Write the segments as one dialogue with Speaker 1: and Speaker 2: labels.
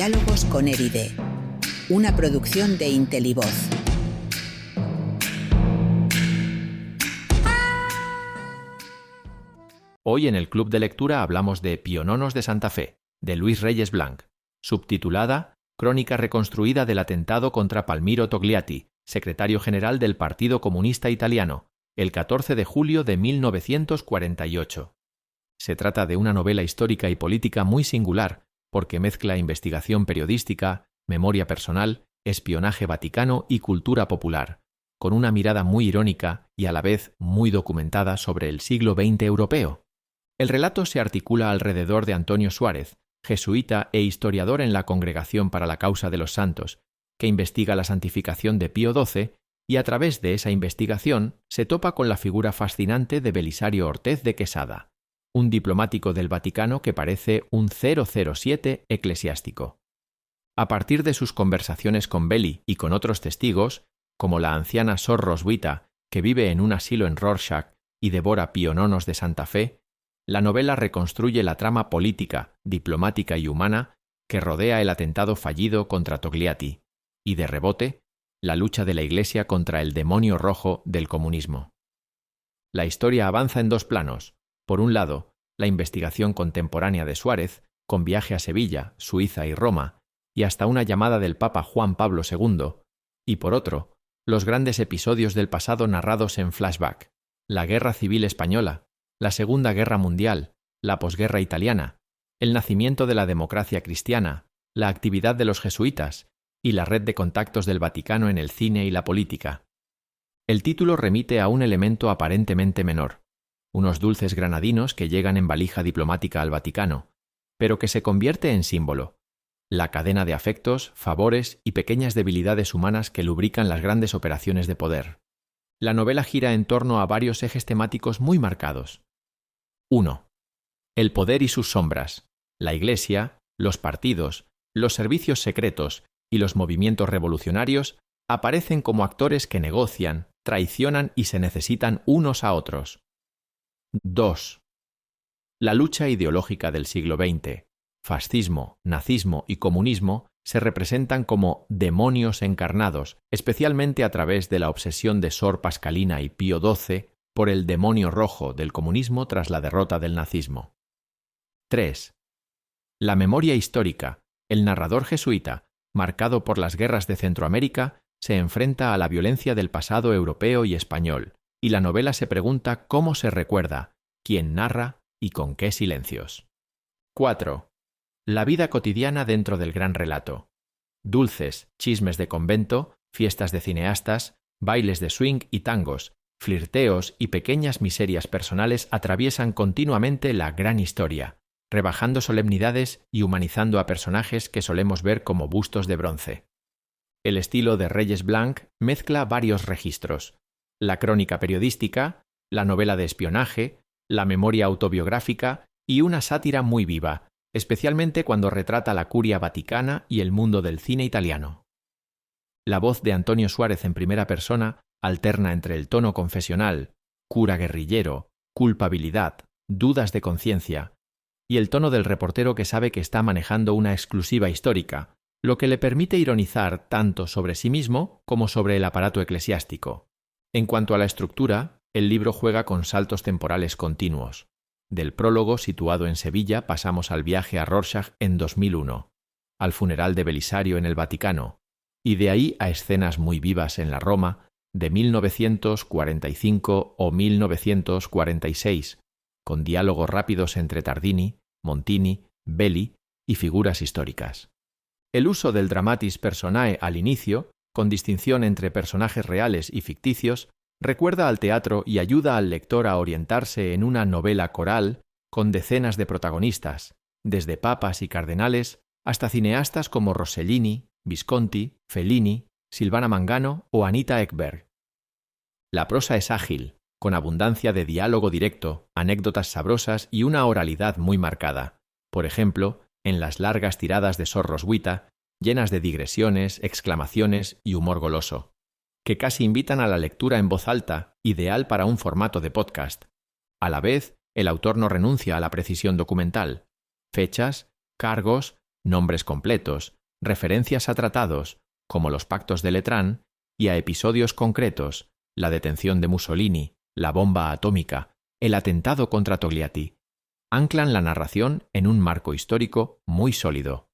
Speaker 1: Diálogos con Eride, una producción de Intelivoz.
Speaker 2: Hoy en el Club de Lectura hablamos de Piononos de Santa Fe, de Luis Reyes Blanc, subtitulada Crónica reconstruida del atentado contra Palmiro Togliatti, secretario general del Partido Comunista Italiano, el 14 de julio de 1948. Se trata de una novela histórica y política muy singular, porque mezcla investigación periodística, memoria personal, espionaje vaticano y cultura popular, con una mirada muy irónica y a la vez muy documentada sobre el siglo XX europeo. El relato se articula alrededor de Antonio Suárez, jesuita e historiador en la Congregación para la Causa de los Santos, que investiga la santificación de Pío XII y a través de esa investigación se topa con la figura fascinante de Belisario Ortez de Quesada, un diplomático del Vaticano que parece un 007 eclesiástico. A partir de sus conversaciones con Belli y con otros testigos, como la anciana Sor Roswitha, que vive en un asilo en Rorschach y devora piononos de Santa Fe, la novela reconstruye la trama política, diplomática y humana que rodea el atentado fallido contra Togliatti, y de rebote, la lucha de la Iglesia contra el demonio rojo del comunismo. La historia avanza en dos planos. Por un lado, la investigación contemporánea de Suárez, con viaje a Sevilla, Suiza y Roma, y hasta una llamada del Papa Juan Pablo II, y por otro, los grandes episodios del pasado narrados en flashback, la Guerra Civil Española, la Segunda Guerra Mundial, la posguerra italiana, el nacimiento de la democracia cristiana, la actividad de los jesuitas y la red de contactos del Vaticano en el cine y la política. El título remite a un elemento aparentemente menor, unos dulces granadinos que llegan en valija diplomática al Vaticano, pero que se convierte en símbolo, la cadena de afectos, favores y pequeñas debilidades humanas que lubrican las grandes operaciones de poder. La novela gira en torno a varios ejes temáticos muy marcados. 1. El poder y sus sombras, la Iglesia, los partidos, los servicios secretos y los movimientos revolucionarios aparecen como actores que negocian, traicionan y se necesitan unos a otros. 2. La lucha ideológica del siglo XX, fascismo, nazismo y comunismo se representan como demonios encarnados, especialmente a través de la obsesión de Sor Pascalina y Pío XII por el demonio rojo del comunismo tras la derrota del nazismo. 3. La memoria histórica, el narrador jesuita, marcado por las guerras de Centroamérica, se enfrenta a la violencia del pasado europeo y español, y la novela se pregunta cómo se recuerda, quién narra y con qué silencios. 4. La vida cotidiana dentro del gran relato. Dulces, chismes de convento, fiestas de cineastas, bailes de swing y tangos, flirteos y pequeñas miserias personales atraviesan continuamente la gran historia, rebajando solemnidades y humanizando a personajes que solemos ver como bustos de bronce. El estilo de Reyes Blanc mezcla varios registros: la crónica periodística, la novela de espionaje, la memoria autobiográfica y una sátira muy viva, especialmente cuando retrata la curia vaticana y el mundo del cine italiano. La voz de Antonio Suárez en primera persona alterna entre el tono confesional, cura guerrillero, culpabilidad, dudas de conciencia, y el tono del reportero que sabe que está manejando una exclusiva histórica, lo que le permite ironizar tanto sobre sí mismo como sobre el aparato eclesiástico. En cuanto a la estructura, el libro juega con saltos temporales continuos. Del prólogo situado en Sevilla pasamos al viaje a Rorschach en 2001, al funeral de Belisario en el Vaticano, y de ahí a escenas muy vivas en la Roma de 1945 o 1946, con diálogos rápidos entre Tardini, Montini, Belli y figuras históricas. El uso del dramatis personae al inicio, con distinción entre personajes reales y ficticios, recuerda al teatro y ayuda al lector a orientarse en una novela coral con decenas de protagonistas, desde papas y cardenales hasta cineastas como Rossellini, Visconti, Fellini, Silvana Mangano o Anita Ekberg. La prosa es ágil, con abundancia de diálogo directo, anécdotas sabrosas y una oralidad muy marcada. Por ejemplo, en las largas tiradas de Sor Roswitha, llenas de digresiones, exclamaciones y humor goloso, que casi invitan a la lectura en voz alta, ideal para un formato de podcast. A la vez, el autor no renuncia a la precisión documental. Fechas, cargos, nombres completos, referencias a tratados, como los pactos de Letrán, y a episodios concretos, la detención de Mussolini, la bomba atómica, el atentado contra Togliatti, anclan la narración en un marco histórico muy sólido.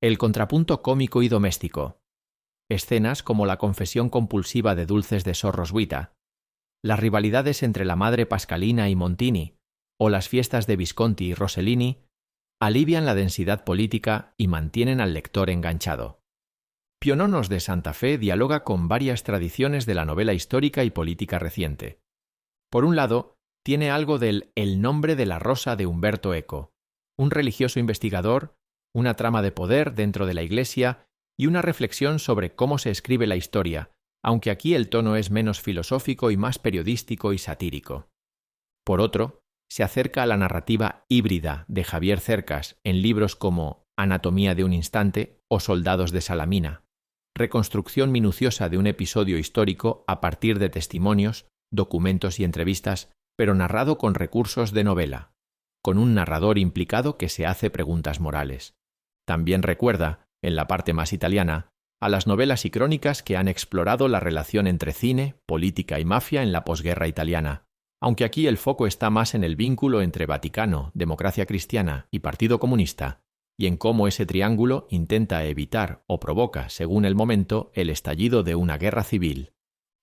Speaker 2: El contrapunto cómico y doméstico. Escenas como la confesión compulsiva de Dulces de Sor Roswitha, las rivalidades entre la madre Pascalina y Montini, o las fiestas de Visconti y Rossellini, alivian la densidad política y mantienen al lector enganchado. Piononos de Santa Fe dialoga con varias tradiciones de la novela histórica y política reciente. Por un lado, tiene algo del El nombre de la rosa de Umberto Eco, un religioso investigador, una trama de poder dentro de la Iglesia y una reflexión sobre cómo se escribe la historia, aunque aquí el tono es menos filosófico y más periodístico y satírico. Por otro, se acerca a la narrativa híbrida de Javier Cercas en libros como Anatomía de un instante o Soldados de Salamina, reconstrucción minuciosa de un episodio histórico a partir de testimonios, documentos y entrevistas, pero narrado con recursos de novela, con un narrador implicado que se hace preguntas morales. También recuerda, en la parte más italiana, a las novelas y crónicas que han explorado la relación entre cine, política y mafia en la posguerra italiana, aunque aquí el foco está más en el vínculo entre Vaticano, democracia cristiana y Partido Comunista, y en cómo ese triángulo intenta evitar o provoca, según el momento, el estallido de una guerra civil.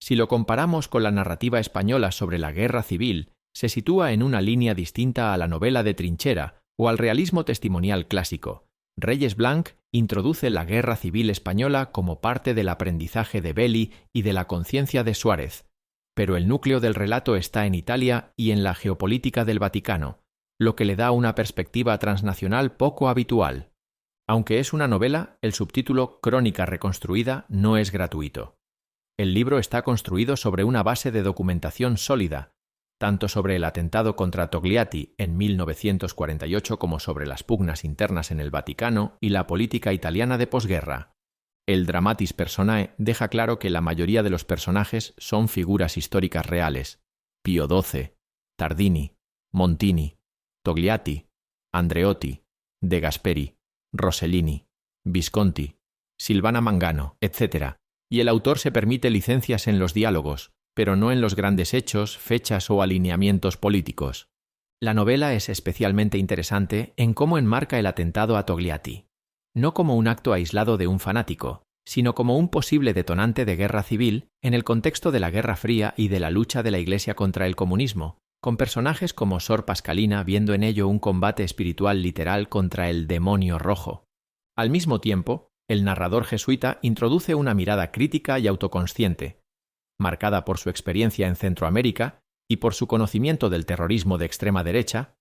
Speaker 2: Si lo comparamos con la narrativa española sobre la guerra civil, se sitúa en una línea distinta a la novela de trinchera o al realismo testimonial clásico. Reyes Blanc introduce la guerra civil española como parte del aprendizaje de Belli y de la conciencia de Suárez, pero el núcleo del relato está en Italia y en la geopolítica del Vaticano, lo que le da una perspectiva transnacional poco habitual. Aunque es una novela, el subtítulo Crónica reconstruida no es gratuito. El libro está construido sobre una base de documentación sólida, tanto sobre el atentado contra Togliatti en 1948 como sobre las pugnas internas en el Vaticano y la política italiana de posguerra. El Dramatis Personae deja claro que la mayoría de los personajes son figuras históricas reales: Pío XII, Tardini, Montini, Togliatti, Andreotti, De Gasperi, Rossellini, Visconti, Silvana Mangano, etc. Y el autor se permite licencias en los diálogos, pero no en los grandes hechos, fechas o alineamientos políticos. La novela es especialmente interesante en cómo enmarca el atentado a Togliatti, no como un acto aislado de un fanático, sino como un posible detonante de guerra civil en el contexto de la Guerra Fría y de la lucha de la Iglesia contra el comunismo, con personajes como Sor Pascalina viendo en ello un combate espiritual literal contra el demonio rojo. Al mismo tiempo, el narrador jesuita introduce una mirada crítica y autoconsciente, marcada por su experiencia en Centroamérica y por su conocimiento del terrorismo de extrema derecha,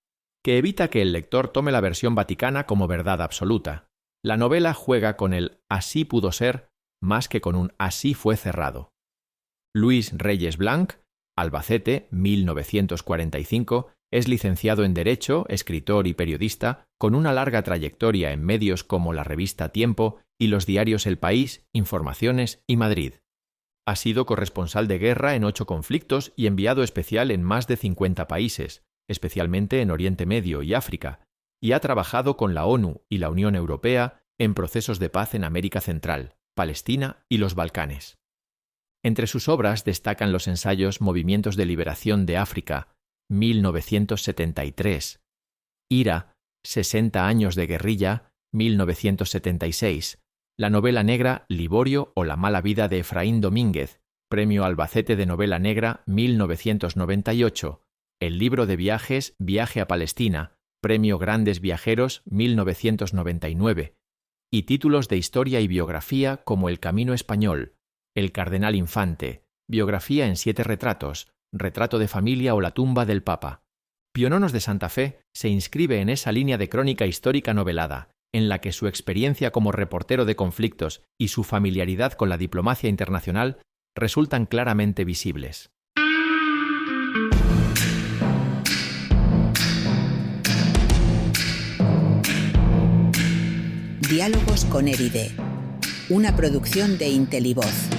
Speaker 2: que evita que el lector tome la versión vaticana como verdad absoluta. La novela juega con el así pudo ser más que con un así fue cerrado. Luis Reyes Blanc, Albacete, 1945, es licenciado en Derecho, escritor y periodista, con una larga trayectoria en medios como la revista Tiempo y los diarios El País, Informaciones y Madrid. Ha sido corresponsal de guerra en 8 conflictos y enviado especial en más de 50 países, especialmente en Oriente Medio y África, y ha trabajado con la ONU y la Unión Europea en procesos de paz en América Central, Palestina y los Balcanes. Entre sus obras destacan los ensayos Movimientos de Liberación de África, 1973, Ira, 60 años de guerrilla, 1976, la novela negra Liborio o la mala vida de Efraín Domínguez, Premio Albacete de Novela Negra 1998, el libro de viajes Viaje a Palestina, Premio Grandes Viajeros 1999, y títulos de historia y biografía como El Camino Español, El Cardenal Infante, Biografía en 7 retratos, Retrato de familia o La tumba del Papa. Piononos de Santa Fe se inscribe en esa línea de crónica histórica novelada, en la que su experiencia como reportero de conflictos y su familiaridad con la diplomacia internacional resultan claramente visibles.
Speaker 1: Diálogos con Eride, una producción de Intelivoz.